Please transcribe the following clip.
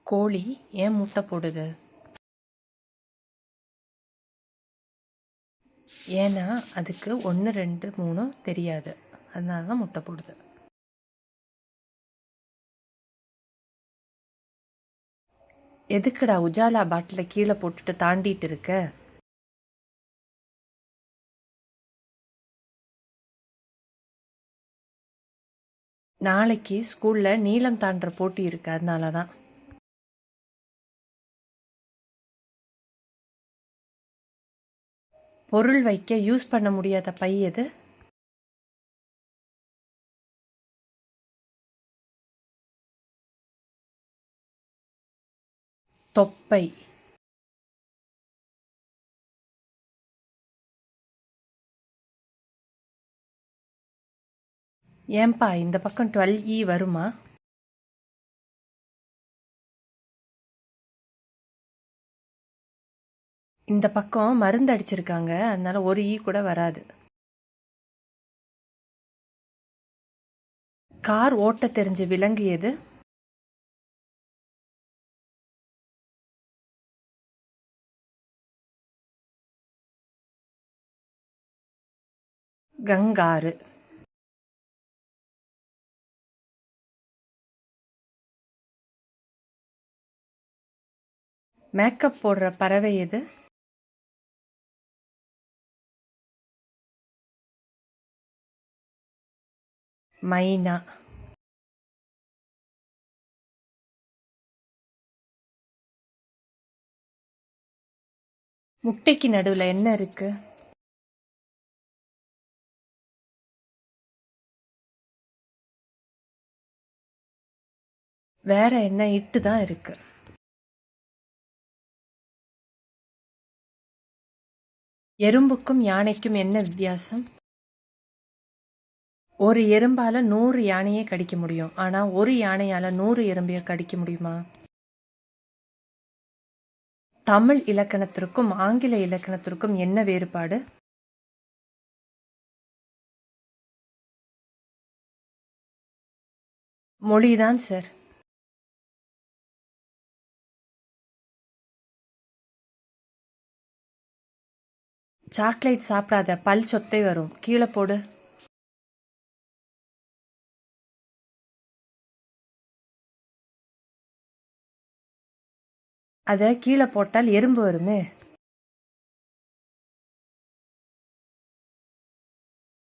கோழி ஏன் முட்டை போடுது? ஏன்னா அதுக்கு 1 2 3 தெரியாது. அதனால தான் முட்டை போடுது. எதுக்குடா உஜாலா பாட்டில கீழே போட்டுட்டு தாண்டிட்டு இருக்க? நாளைக்கு ஸ்கூல்ல நீளம் தாண்டுற போட்டி இருக்கு, அதனால தான். பொருள் வைக்க யூஸ் பண்ண முடியாத பை எது? தொப்பை. ஏன்பா இந்த பக்கம் 12E வருமா? இந்த பக்கம் மருந்து அடிச்சிருக்காங்க, அதனால ஒரு ஈ கூட வராது. கார் ஓட்ட தெரிஞ்ச விலங்கு எது? கங்காரு. மேக்கப் போடுற பறவை எது? மைனா. முட்டைக்கு நடுவுல என்ன இருக்கு? வேற என்ன? இட்டு தான் இருக்கு. எறும்புக்கும் யானைக்கும் என்ன வித்தியாசம்? ஒரு எறும்பால 100 யானையை கடிக்க முடியும், ஆனா ஒரு யானையால 100 எறும்பைய கடிக்க முடியுமா? தமிழ் இலக்கணத்திற்கும் ஆங்கில இலக்கணத்திற்கும் என்ன வேறுபாடு? மொழிதான் சார். சாக்லேட் சாப்பிடாத, பல் சொத்தை வரும். கீழே போடு. அத கீழே போட்டால் எறும்பு வருமே.